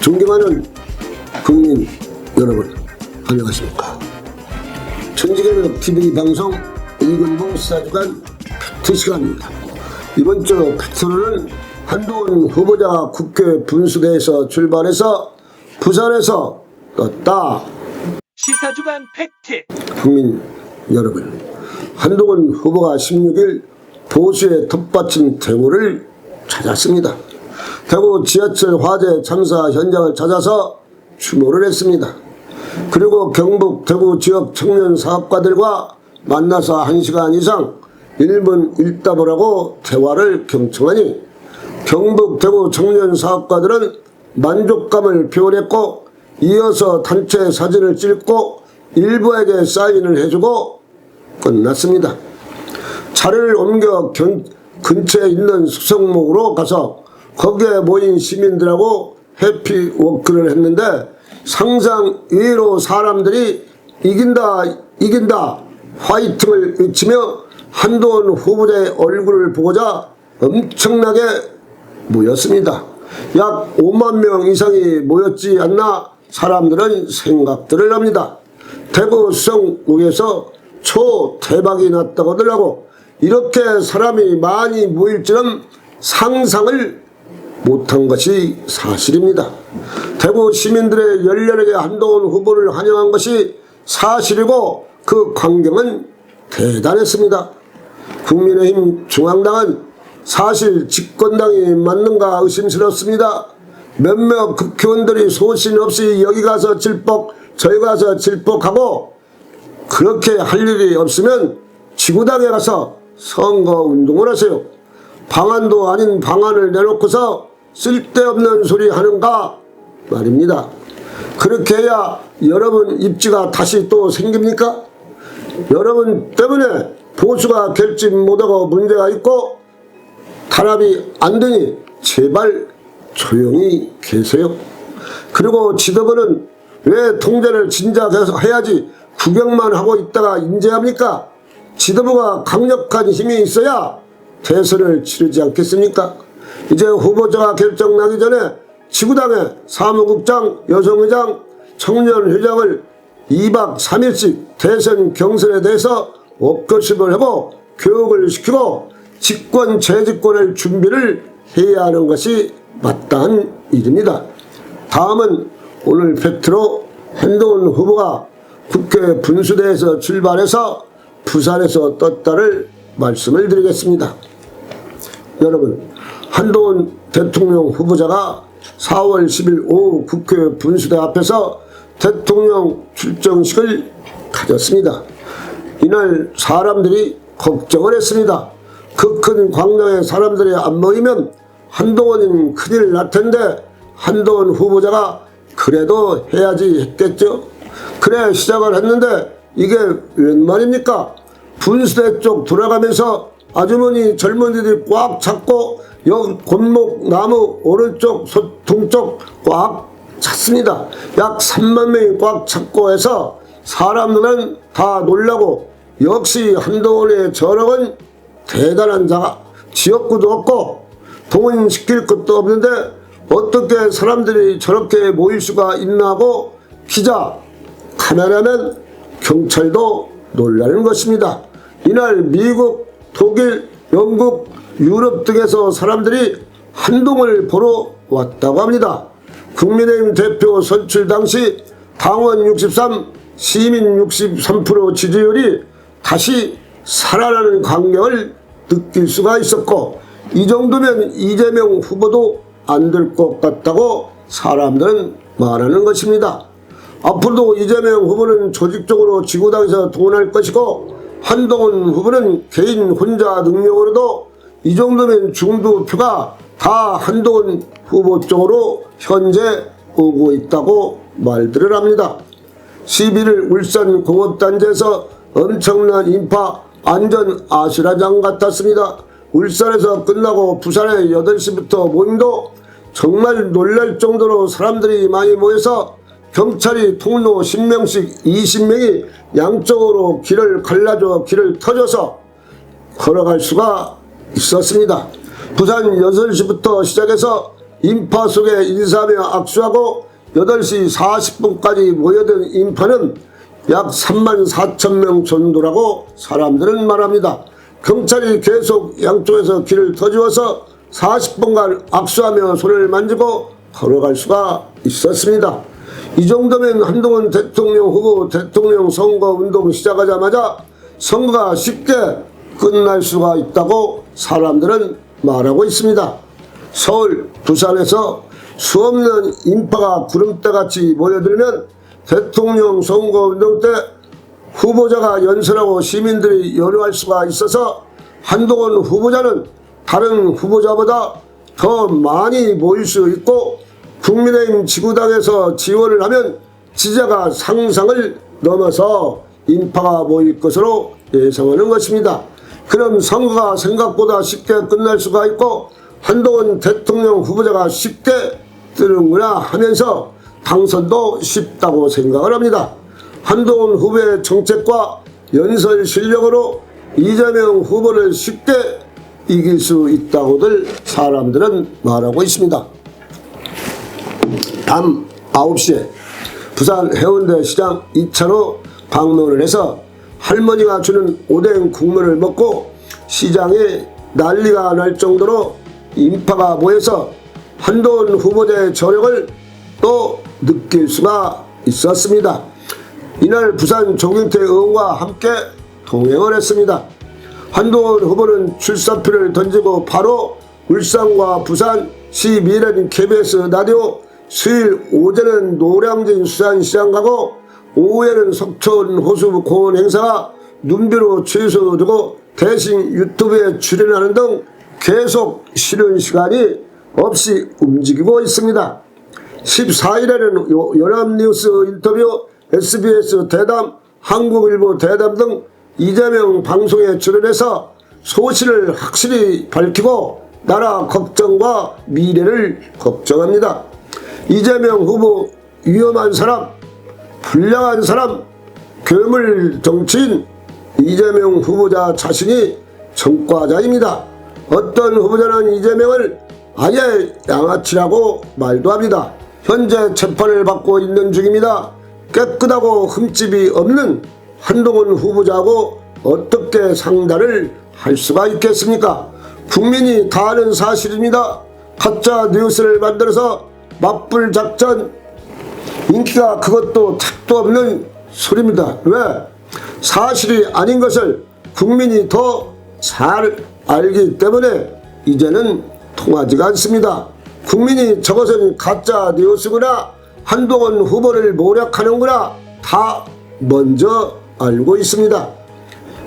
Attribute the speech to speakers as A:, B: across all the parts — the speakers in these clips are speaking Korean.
A: 존경하는 국민 여러분, 안녕하십니까. 천지개벽 TV 방송 이근봉 수사주간 팩트 시간입니다. 이번 주 팩트로는 한동훈 후보자가 국회 분수대에서 출발해서 부산에서 떴다.
B: 시사주간 팩트.
A: 국민 여러분, 한동훈 후보가 16일 보수의 텃밭인 대구를 찾았습니다. 대구 지하철 화재 참사 현장을 찾아서 추모를 했습니다. 그리고 경북 대구 지역 청년 사업가들과 만나서 1시간 이상 1분 1답을 하고 대화를 경청하니 경북 대구 청년 사업가들은 만족감을 표현했고, 이어서 단체 사진을 찍고 일부에게 사인을 해주고 끝났습니다. 차를 옮겨 근처에 있는 수성목으로 가서 거기에 모인 시민들하고 해피워크를 했는데, 상상 이외로 사람들이 이긴다 이긴다 화이팅을 외치며 한동훈 후보자의 얼굴을 보고자 엄청나게 모였습니다. 약 5만 명 이상이 모였지 않나 사람들은 생각들을 합니다. 대구 수성구에서 초대박이 났다고들 하고, 이렇게 사람이 많이 모일 줄은 상상을 못한 것이 사실입니다. 대구 시민들의 열렬하게 한동훈 후보를 환영한 것이 사실이고, 그 광경은 대단했습니다. 국민의힘 중앙당은 사실 집권당이 맞는가 의심스럽습니다. 몇몇 국회의원들이 소신 없이 여기 가서 질퍽 저기 가서 질퍽하고, 그렇게 할 일이 없으면 지구당에 가서 선거운동을 하세요. 방안도 아닌 방안을 내놓고서 쓸데없는 소리 하는가 말입니다. 그렇게 해야 여러분 입지가 다시 또 생깁니까? 여러분 때문에 보수가 결집 못하고 문제가 있고 단합이 안 되니 제발 조용히 계세요. 그리고 지도부는 왜 통제를 진작 해야지 구경만 하고 있다가 인재합니까? 지도부가 강력한 힘이 있어야 대선을 치르지 않겠습니까? 이제 후보자가 결정나기 전에 지구당의 사무국장, 여성의장, 청년회장을 2박 3일씩 대선 경선에 대해서 워크숍을 하고 교육을 시키고 직권 재집권을 준비를 해야 하는 것이 마땅한 일입니다. 다음은 오늘 팩트로 한동훈 후보가 국회 분수대에서 출발해서 부산에서 떴다를 말씀을 드리겠습니다. 여러분, 한동훈 대통령 후보자가 4월 10일 오후 국회 분수대 앞에서 대통령 출정식을 가졌습니다. 이날 사람들이 걱정을 했습니다. 그 큰 광장에 사람들이 안 모이면 한동훈은 큰일 날 텐데 한동훈 후보자가 그래도 해야지 했겠죠. 그래 시작을 했는데 이게 웬 말입니까? 분수대 쪽 돌아가면서 아주머니 젊은이들이 꽉 잡고 여기 골목 나무 오른쪽 동쪽 꽉 찼습니다. 약 3만 명이 꽉 잡고 해서 사람들은 다 놀라고, 역시 한동훈의 저력은 대단한 자가 지역구도 없고 동원시킬 것도 없는데 어떻게 사람들이 저렇게 모일 수가 있나 하고 기자, 카메라맨, 경찰도 놀라는 것입니다. 이날 미국, 독일, 영국, 유럽 등에서 사람들이 한동훈을 보러 왔다고 합니다. 국민의힘 대표 선출 당시 당원 63, 시민 63% 지지율이 다시 살아나는 광경을 느낄 수가 있었고, 이 정도면 이재명 후보도 안 될 것 같다고 사람들은 말하는 것입니다. 앞으로도 이재명 후보는 조직적으로 지구당에서 동원할 것이고, 한동훈 후보는 개인 혼자 능력으로도 이 정도면 중도표가 다 한동훈 후보 쪽으로 현재 오고 있다고 말들을 합니다. 11일 울산 공업단지에서 엄청난 인파 안전 아수라장 같았습니다. 울산에서 끝나고 부산에 8시부터 모임도 정말 놀랄 정도로 사람들이 많이 모여서 경찰이 통로 10명씩 20명이 양쪽으로 길을 갈라줘 길을 터줘서 걸어갈 수가 있었습니다. 부산 8시부터 시작해서 인파 속에 인사하며 악수하고 8시 40분까지 모여든 인파는 약 34,000명 정도라고 사람들은 말합니다. 경찰이 계속 양쪽에서 길을 터주어서 40분간 악수하며 손을 만지고 걸어갈 수가 있었습니다. 이 정도면 한동훈 대통령 후보 대통령 선거 운동 시작하자마자 선거가 쉽게 끝날 수가 있다고 사람들은 말하고 있습니다. 서울, 부산에서 수없는 인파가 구름대같이 모여들면 대통령 선거 운동 때 후보자가 연설하고 시민들이 연호할 수가 있어서 한동훈 후보자는 다른 후보자보다 더 많이 모일 수 있고 국민의힘 지구당에서 지원을 하면 지지자가 상상을 넘어서 인파가 모일 것으로 예상하는 것입니다. 그럼 선거가 생각보다 쉽게 끝날 수가 있고 한동훈 대통령 후보자가 쉽게 뜨는구나 하면서 당선도 쉽다고 생각을 합니다. 한동훈 후보의 정책과 연설 실력으로 이재명 후보를 쉽게 이길 수 있다고들 사람들은 말하고 있습니다. 밤 9시에 부산 해운대 시장 2차로 방문을 해서 할머니가 주는 오뎅 국물을 먹고 시장에 난리가 날 정도로 인파가 모여서 한동훈 후보자의 저력을 또 느낄 수가 있었습니다. 이날 부산 조경태 의원과 함께 동행을 했습니다. 한동훈 후보는 출사표를 던지고 바로 울산과 부산 시민은 KBS 라디오, 수요일 오전은 노량진 수산시장 가고 오후에는 석촌 호수공원 행사가 눈비로 취소되고 대신 유튜브에 출연하는 등 계속 쉬는 시간이 없이 움직이고 있습니다. 14일에는 연합뉴스 인터뷰, SBS 대담, 한국일보 대담 등 이재명 방송에 출연해서 소신을 확실히 밝히고 나라 걱정과 미래를 걱정합니다. 이재명 후보 위험한 사람, 불량한 사람, 괴물 정치인 이재명 후보자 자신이 전과자입니다. 어떤 후보자는 이재명을 아예 양아치라고 말도 합니다. 현재 재판을 받고 있는 중입니다. 깨끗하고 흠집이 없는 한동훈 후보자하고 어떻게 상달을 할 수가 있겠습니까? 국민이 다 아는 사실입니다. 가짜 뉴스를 만들어서 맞불 작전, 인기가 그것도 택도 없는 소리입니다. 왜? 사실이 아닌 것을 국민이 더 잘 알기 때문에 이제는 통하지가 않습니다. 국민이 저것은 가짜 뉴스구나, 한동훈 후보를 모략하는구나 다 먼저 알고 있습니다.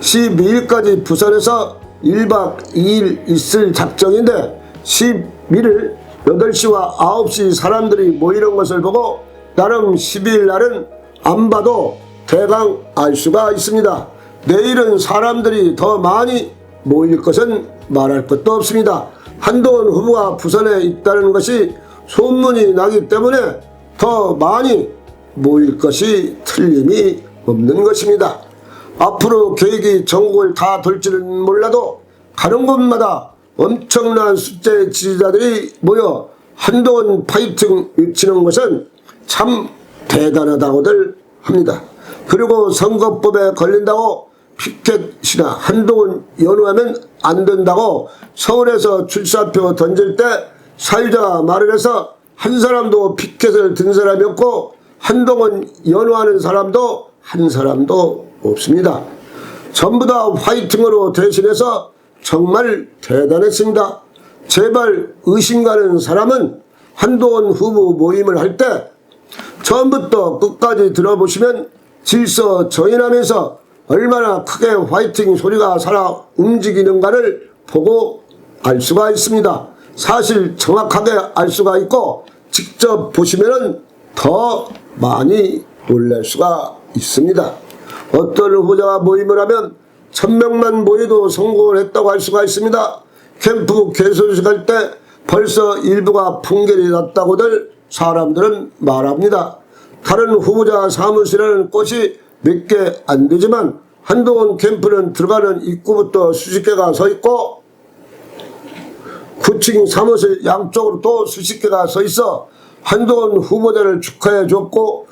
A: 12일까지 부산에서 1박 2일 있을 작정인데 11일 8시와 9시 사람들이 모이는 것을 보고 나름 12일 날은 안 봐도 대강 알 수가 있습니다. 내일은 사람들이 더 많이 모일 것은 말할 것도 없습니다. 한동훈 후보가 부산에 있다는 것이 소문이 나기 때문에 더 많이 모일 것이 틀림이 없는 것입니다. 앞으로 계획이 전국을 다 돌지는 몰라도 가는 곳마다 엄청난 숫자의 지지자들이 모여 한동훈 파이팅 외치는 것은 참 대단하다고들 합니다. 그리고 선거법에 걸린다고 피켓이나 한동훈 연호하면 안 된다고 서울에서 출사표 던질 때 사유자가 말을 해서 한 사람도 피켓을 든 사람이 없고 한동훈 연호하는 사람도 한 사람도 없습니다. 전부 다 화이팅으로 대신해서 정말 대단했습니다. 제발 의심 가는 사람은 한동훈 후보 모임을 할 때 처음부터 끝까지 들어보시면 질서정연하면서 얼마나 크게 화이팅 소리가 살아 움직이는가를 보고 알 수가 있습니다. 사실 정확하게 알 수가 있고 직접 보시면 더 많이 놀랄 수가 있습니다. 어떤 후보자가 모임을 하면 1000명만 모여도 성공을 했다고 할 수가 있습니다. 캠프 개소식 할 때 벌써 일부가 판결이 났다고들 사람들은 말합니다. 다른 후보자 사무실에는 꽃이 몇 개 안 되지만 한동훈 캠프는 들어가는 입구부터 수십 개가 서 있고 구층 사무실 양쪽으로 또 수십 개가 서 있어 한동훈 후보자를 축하해 줬고,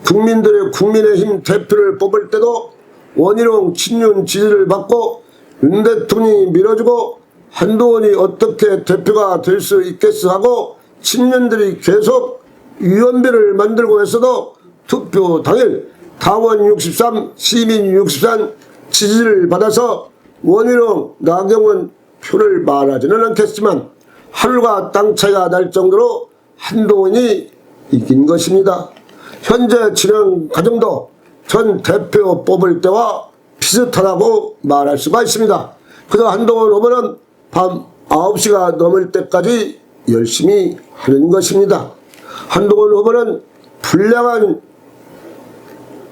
A: 국민들의 국민의힘 대표를 뽑을 때도 원희룡 친윤 지지를 받고 윤 대통령이 밀어주고 한동훈이 어떻게 대표가 될 수 있겠어 하고 친윤들이 계속 위원회를 만들고 했어도 투표 당일 당원 63, 시민 63 지지를 받아서 원희룡, 나경원 표를 말하지는 않겠지만 하늘과 땅 차이가 날 정도로 한동훈이 이긴 것입니다. 현재 진행 과정도 전 대표 뽑을 때와 비슷하다고 말할 수가 있습니다. 그래서 한동훈 후보는 밤 9시가 넘을 때까지 열심히 하는 것입니다. 한동훈 후보는 불량한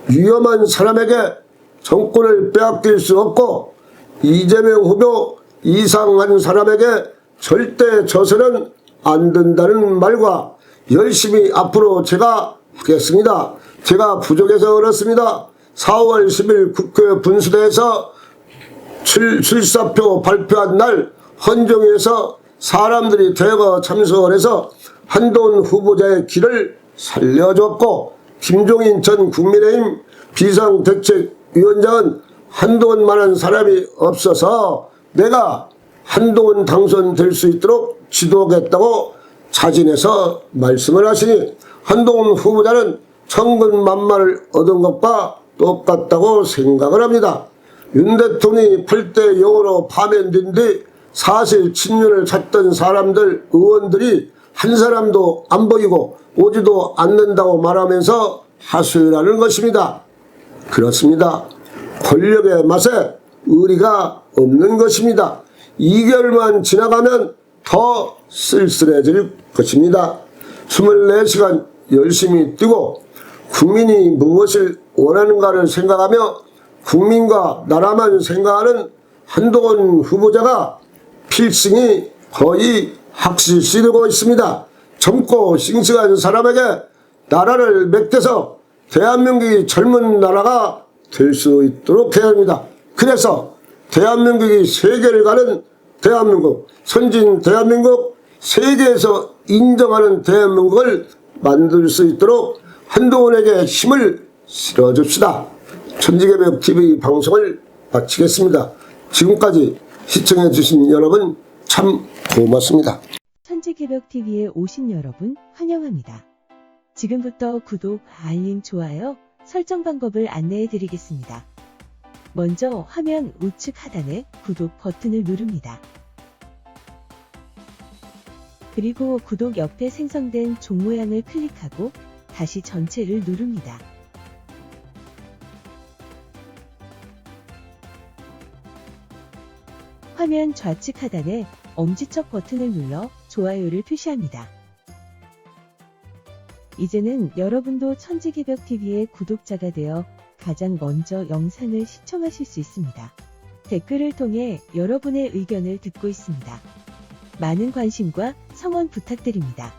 A: 위험한 사람에게 정권을 빼앗길 수 없고, 이재명 후보 이상한 사람에게 절대 져서는 안 된다는 말과 열심히 앞으로 제가 하겠습니다. 제가 부족해서 그렇습니다. 4월 10일 국회 분수대에서 출사표 발표한 날 헌정에서 사람들이 대거 참석을 해서 한동훈 후보자의 길을 살려줬고, 김종인 전 국민의힘 비상대책위원장은 한동훈만한 사람이 없어서 내가 한동훈 당선될 수 있도록 지도하겠다고 자진해서 말씀을 하시니, 한동훈 후보자는 천군만마를 얻은 것과 똑같다고 생각을 합니다. 윤 대통령이 8대 0으로 파면된 뒤 사실 친윤을 찾던 사람들, 의원들이 한 사람도 안 보이고 오지도 않는다고 말하면서 하소연하는 것입니다. 그렇습니다. 권력의 맛에 의리가 없는 것입니다. 2개월만 지나가면 더 쓸쓸해질 것입니다. 24시간 열심히 뛰고 국민이 무엇을 원하는가를 생각하며 국민과 나라만 생각하는 한동훈 후보자가 필승이 거의 확실시되고 있습니다. 젊고 싱싱한 사람에게 나라를 맡겨서 대한민국이 젊은 나라가 될 수 있도록 해야 합니다. 그래서 대한민국이 세계를 가는 대한민국, 선진 대한민국, 세계에서 인정하는 대한민국을 만들 수 있도록 한동훈에게 힘을 실어줍시다. 천지개벽TV 방송을 마치겠습니다. 지금까지 시청해주신 여러분 참 고맙습니다.
C: 천지개벽TV에 오신 여러분 환영합니다. 지금부터 구독, 알림, 좋아요, 설정 방법을 안내해 드리겠습니다. 먼저 화면 우측 하단에 구독 버튼을 누릅니다. 그리고 구독 옆에 생성된 종 모양을 클릭하고 다시 전체를 누릅니다. 화면 좌측 하단에 엄지척 버튼을 눌러 좋아요를 표시합니다. 이제는 여러분도 천지개벽TV의 구독자가 되어 가장 먼저 영상을 시청하실 수 있습니다. 댓글을 통해 여러분의 의견을 듣고 있습니다. 많은 관심과 성원 부탁드립니다.